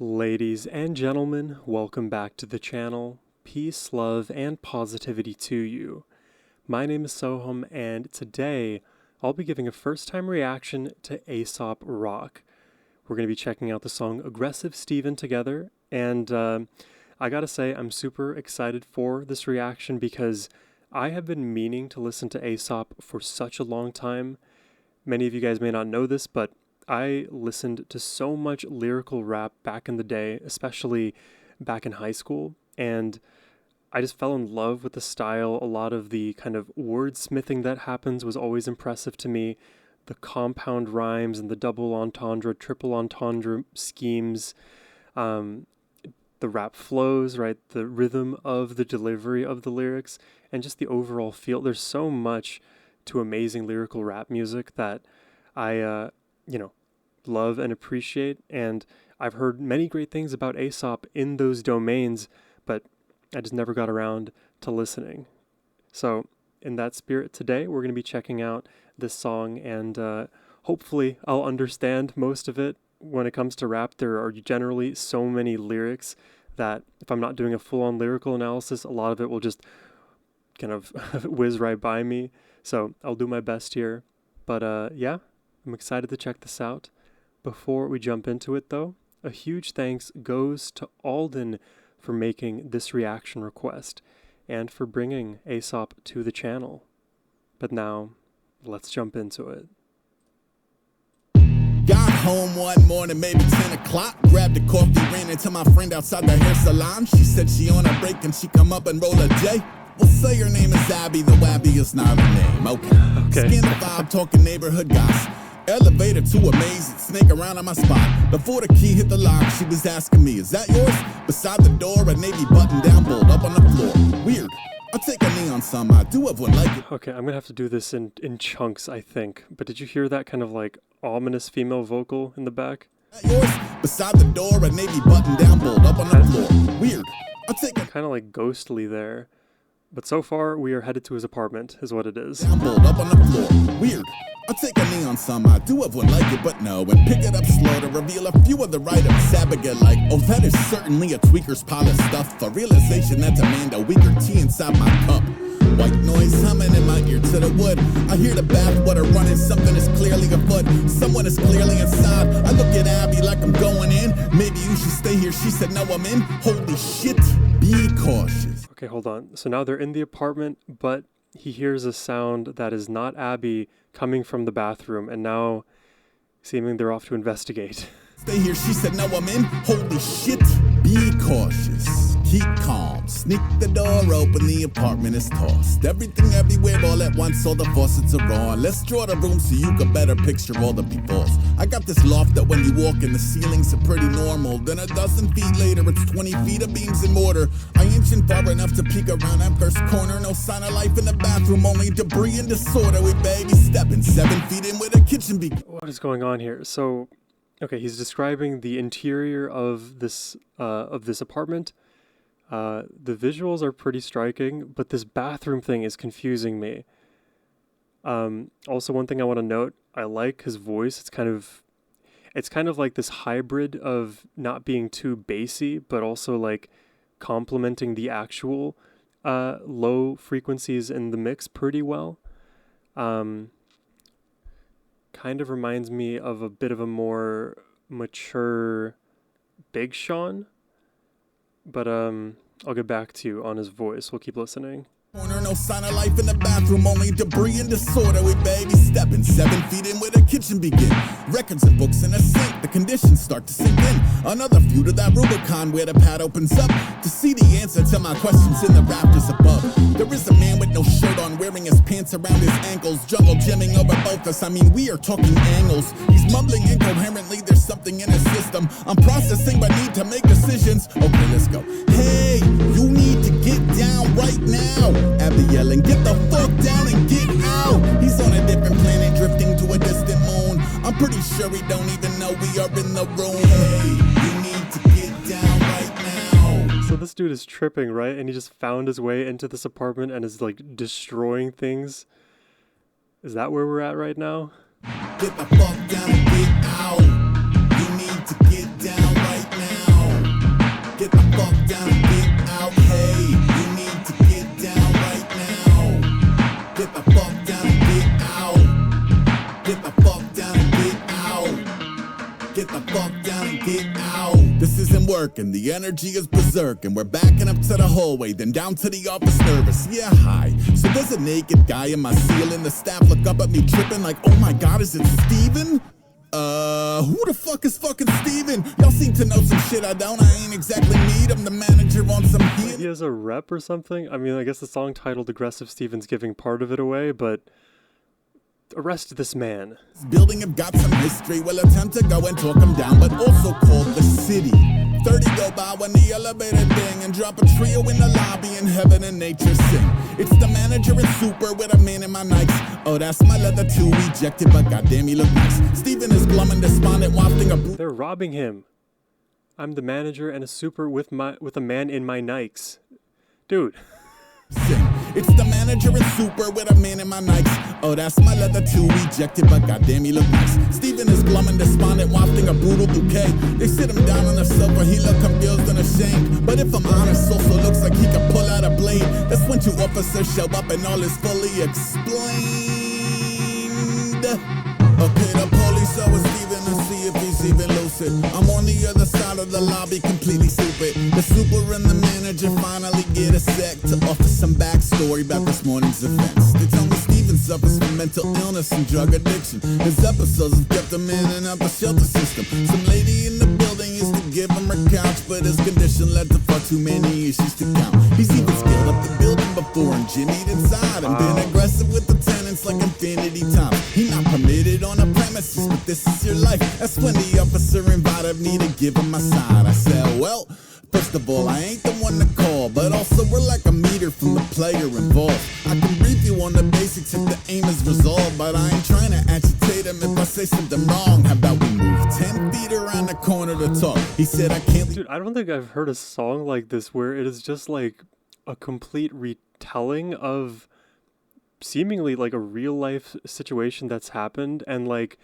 Ladies and gentlemen, welcome back to the channel. Peace, love, and positivity to you. My name is Sohum, and today I'll be giving a first-time reaction to Aesop Rock. We're going to be checking out the song Aggressive Steven together, and I gotta say I'm super excited for this reaction because I have been meaning to listen to Aesop for such a long time. Many of you guys may not know this, but I listened to so much lyrical rap back in the day, especially back in high school, and I just fell in love with the style. A lot of the kind of wordsmithing that happens was always impressive to me. The compound rhymes and the double entendre, triple entendre schemes, the rap flows, right? The rhythm of the delivery of the lyrics, and just the overall feel. There's so much to amazing lyrical rap music that I love and appreciate, and I've heard many great things about Aesop in those domains, but I just never got around to listening. So in that spirit, today we're going to be checking out this song, and hopefully I'll understand most of it. When it comes to rap, there are generally so many lyrics that if I'm not doing a full-on lyrical analysis, a lot of it will just kind of whiz right by me. So I'll do my best here. But yeah, I'm excited to check this out. Before we jump into it though, a huge thanks goes to Alden for making this reaction request and for bringing Aesop to the channel. But now, let's jump into it. Got home one morning, maybe 10 o'clock. Grabbed a coffee, ran into my friend outside the hair salon. She said she on a break and she come up and roll a J. We'll say her name is Abby, though Abby is not her name. Okay. Skin the vibe, talking neighborhood gossip. Elevator to a maze, snake around on my spot. Before the key hit the lock, she was asking me, is that yours? Beside the door, a navy button-down bolt up on the floor. Weird. I'll take a knee on some, I do have one like it. Okay, I'm gonna have to do this in chunks, I think. But did you hear that kind of like ominous female vocal in the back? Is that yours? Beside the door, a navy button-down bolt up on the floor. Weird. I'll take a kind of like ghostly there. But so far, we are headed to his apartment, is what it is. Bolt up on the floor. Weird. I'll take a knee on some, I do have one like it, but no. And pick it up slow to reveal a few of the items. Abigail like, oh, that is certainly a tweaker's pile of stuff. A realization that demand a weaker tea inside my cup. White noise humming in my ear to the wood. I hear the bathwater running, something is clearly afoot. Someone is clearly inside. I look at Abby like I'm going in. Maybe you should stay here, she said no, I'm in. Holy shit, be cautious. Okay, hold on. So now they're in the apartment, but he hears a sound that is not Abby coming from the bathroom, and now seeming they're off to investigate. Stay here, she said no, I'm in. Holy shit, be cautious. Keep calm, sneak the door open, the apartment is tossed. Everything everywhere all at once, all the faucets are on. Let's draw the room so you can better picture all the befalls. I got this loft that when you walk in, the ceilings are pretty normal. Then a dozen feet later, it's 20 feet of beams and mortar. I inch in far enough to peek around that first corner. No sign of life in the bathroom, only debris and disorder. We baby stepping 7 feet in where the kitchen be. What is going on here? So, okay, he's describing the interior of this apartment. The visuals are pretty striking, but this bathroom thing is confusing me. Also, one thing I want to note, I like his voice. It's kind of like this hybrid of not being too bassy, but also like complementing the actual low frequencies in the mix pretty well. Kind of reminds me of a bit of a more mature Big Sean. But I'll get back to you on his voice. We'll keep listening. Corner, no sign of life in the bathroom, only debris and disorder. We baby stepping 7 feet in where the kitchen begin. Records and books in a sink, the conditions start to sink in. Another view to that Rubicon where the pad opens up to see the answer to my questions in the rafters above. There is a man with no shirt on, wearing his pants around his ankles, jungle gymming over both us. I mean, we are talking angles. He's mumbling incoherently, there's something in his system. I'm processing but need to make decisions. Okay, let's go. Hey, you need to get down right now. Abby yelling, get the fuck down and get out. He's on a different planet, drifting to a distant moon. I'm pretty sure he don't even know we are in the room. Hey, you need to get down right now. So this dude is tripping, right? And he just found his way into this apartment and is like destroying things. Is that where we're at right now? Get the fuck down and get out. You need to get down right now. down and get out. Hey, you need to get down right now. Get the fuck down and get out. Get the fuck down and get out. Get the fuck down and get out. This isn't working, the energy is berserk, and we're backing up to the hallway, then down to the office nervous. Yeah, hi. So there's a naked guy in my ceiling. The staff look up at me tripping like, oh my god, is it Steven? Who the fuck is fucking Steven? Y'all seem to know some shit I don't. I ain't exactly need. I'm the manager on some heat. He has a rep or something? I mean, I guess the song titled Aggressive Steven's giving part of it away, but arrest this man. This building have got some history. We'll attempt to go and talk him down, but also called the city. 30 go by when the elevator ding and drop a trio in the lobby and heaven and nature sing. It's the manager and super with a man in my Nikes. Oh, that's my leather too, rejected, but goddamn he look nice. Steven is glum and despondent, wafting a They're robbing him. I'm the manager and a super with a man in my Nikes. Dude. sing. It's the manager and super with a man in my Nikes. Oh, that's my leather too, rejected, but goddamn he look nice. Steven is glum and despondent, wafting a brutal bouquet. They sit him down on the sofa, he look confused and ashamed. But if I'm honest, also looks like he could pull out a blade. That's when two officers show up and all is fully explained. Okay, the police over Steven and see if he's even lucid. I'm on the other side of the lobby, completely stupid. The super and the manager finally get a sec to offer some backstory about this morning's events. They tell me Steven suffers from mental illness and drug addiction. His episodes have kept him in and out the shelter system. Some lady in the building used to give him her couch, but his condition led to far too many issues to count. He's even scaled up the building before and jimmied inside and been aggressive with the tenants like infinity time. He not permitted on a premises, but this is your life. That's when the officer invited me to give him my side. I said, well, first of all, I ain't the one to call, but also we're like a meter from the player involved. I can brief you on the basics if the aim is resolved, but I ain't trying to agitate him if I say something wrong. How about we move 10 feet around the corner to talk? He said I can't. Dude, I don't think I've heard a song like this where it is just like a complete retelling of seemingly like a real life situation that's happened, and like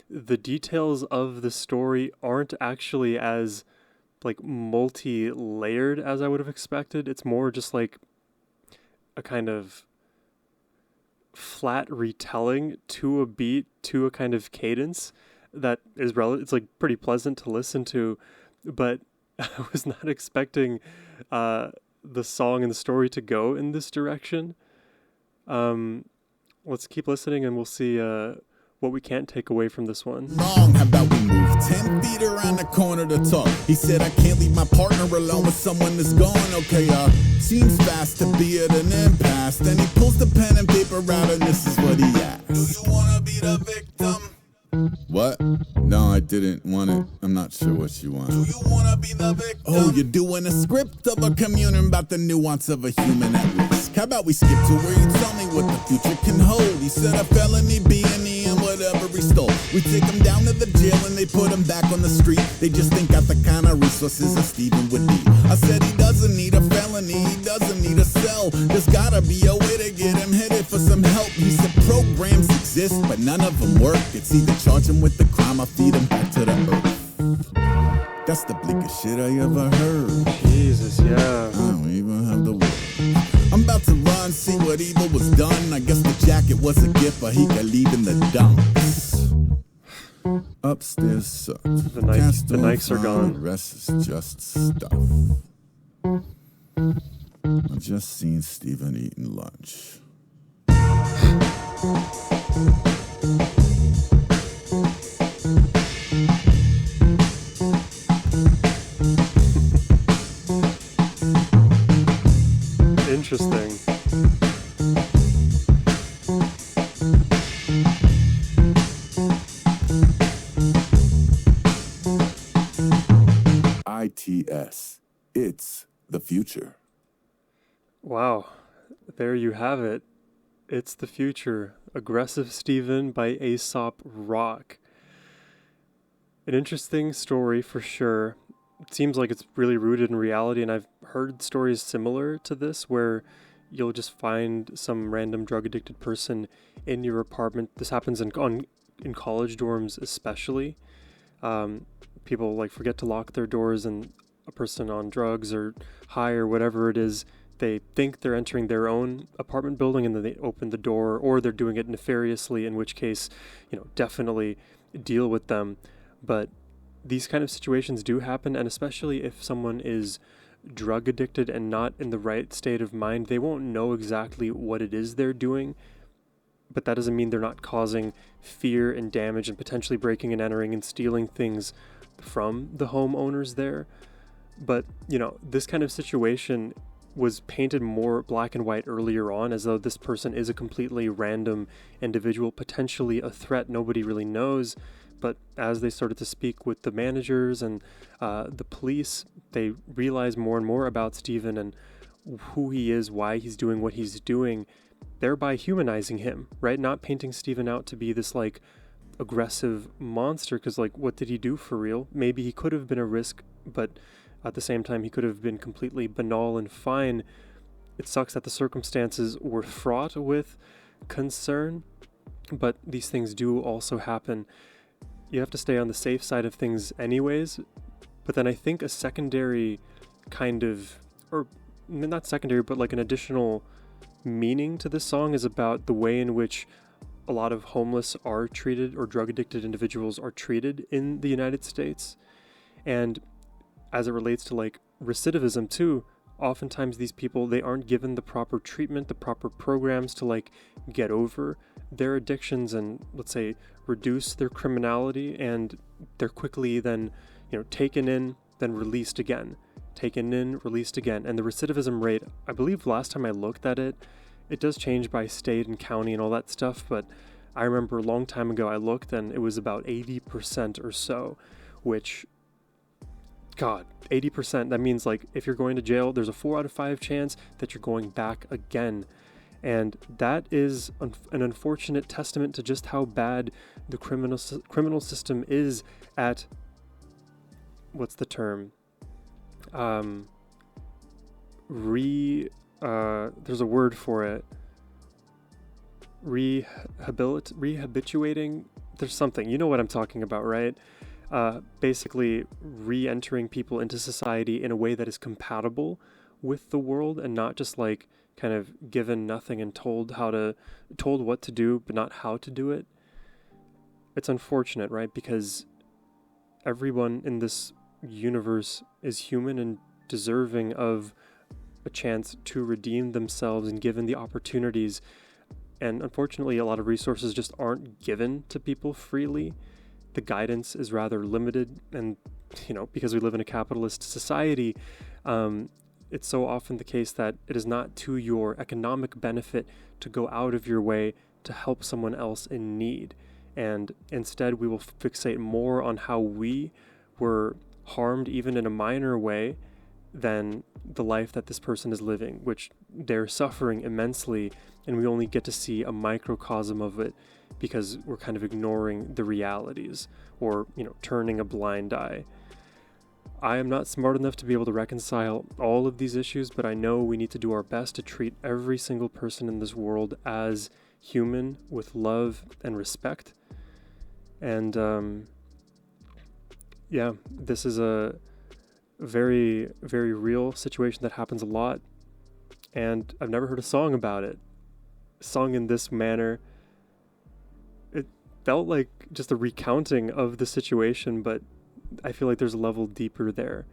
the details of the story aren't actually as like multi-layered as I would have expected. It's more just like a kind of flat retelling to a beat, to a kind of cadence that is it's like pretty pleasant to listen to, but I was not expecting the song and the story to go in this direction. Let's keep listening and we'll see what we can't take away from this one. Wrong, how about we move 10 feet around the corner to talk? He said I can't leave my partner alone with someone that's gone. Okay, seems fast to be at an impasse. Then he pulls the pen and paper out and this is what he asks. Do you wanna be the victim? What? No, I didn't want it. I'm not sure what you want. Do you wanna be the victim? Oh, you're doing a script of a communion about the nuance of a human at risk. How about we skip to where you tell me what the future can hold? He said a felony B&E and whatever he stole. We take him down to the jail and they put him back on the street. They just ain't got the kind of resources a Steven would need. I said he doesn't need a felony, he doesn't need a cell. There's gotta be a way to get him headed for some help. He said programs exist, but none of them work. It's either charge him with the crime or feed him back to the earth. That's the bleakest shit I ever heard. Jesus, yeah. I don't even have the word. I'm about to run, see what evil was done. I guess the jacket was a gift, but he could leave in the dumps. Upstairs sucked. The Nikes are gone. The rest is just stuff. I've just seen Steven eating lunch. Interesting. ITS. It's the future. Wow. There you have it. It's the future. Aggressive Steven by Aesop Rock. An interesting story for sure. It seems like it's really rooted in reality, and I've heard stories similar to this where you'll just find some random drug-addicted person in your apartment. This happens in college dorms especially. People like forget to lock their doors, and a person on drugs or high or whatever it is, they think they're entering their own apartment building and then they open the door, or they're doing it nefariously, in which case, definitely deal with them. But these kind of situations do happen, and especially if someone is drug addicted and not in the right state of mind, they won't know exactly what it is they're doing, but that doesn't mean they're not causing fear and damage and potentially breaking and entering and stealing things from the homeowners there. But, this kind of situation was painted more black and white earlier on, as though this person is a completely random individual, potentially a threat nobody really knows. But as they started to speak with the managers and the police, they realized more and more about Stephen and who he is, why he's doing what he's doing, thereby humanizing him, right? Not painting Stephen out to be this like aggressive monster, because like, what did he do for real? Maybe he could have been a risk, but at the same time, he could have been completely banal and fine. It sucks that the circumstances were fraught with concern, but these things do also happen. You have to stay on the safe side of things anyways. But then I think a secondary kind of, or not secondary, but like an additional meaning to this song is about the way in which a lot of homeless are treated, or drug addicted individuals are treated in the United States. And as it relates to like recidivism too, oftentimes these people, they aren't given the proper treatment, the proper programs to like get over their addictions and, let's say, reduce their criminality, and they're quickly then taken in, then released again, taken in, released again. And the recidivism rate, I believe last time I looked at it, it does change by state and county and all that stuff, but I remember a long time ago I looked and it was about 80% or so, which, God, 80%, that means like if you're going to jail, there's a 4 out of 5 chance that you're going back again. And that is an unfortunate testament to just how bad the criminal system is at, what's the term? There's a word for it. Rehabilitating. There's something. You know what I'm talking about, right? Basically re-entering people into society in a way that is compatible with the world, and not just like kind of given nothing and told what to do, but not how to do it. It's unfortunate, right? Because everyone in this universe is human and deserving of a chance to redeem themselves and given the opportunities. And unfortunately, a lot of resources just aren't given to people freely. The guidance is rather limited, and because we live in a capitalist society, it's so often the case that it is not to your economic benefit to go out of your way to help someone else in need. And instead, we will fixate more on how we were harmed, even in a minor way, than the life that this person is living, which they're suffering immensely, and we only get to see a microcosm of it because we're kind of ignoring the realities, or turning a blind eye. I am not smart enough to be able to reconcile all of these issues, but I know we need to do our best to treat every single person in this world as human, with love and respect. And this is a very, very real situation that happens a lot, and I've never heard a song about it sung in this manner. It felt like just a recounting of the situation, but I feel like there's a level deeper there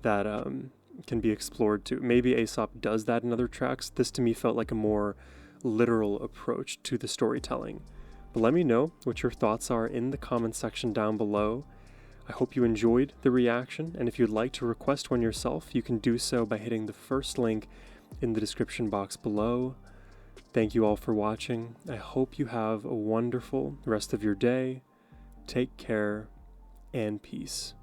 that can be explored too. Maybe Aesop does that in other tracks. This to me felt like a more literal approach to the storytelling. But let me know what your thoughts are in the comment section down below. I hope you enjoyed the reaction, and if you'd like to request one yourself, you can do so by hitting the first link in the description box below. Thank you all for watching. I hope you have a wonderful rest of your day. Take care, and peace.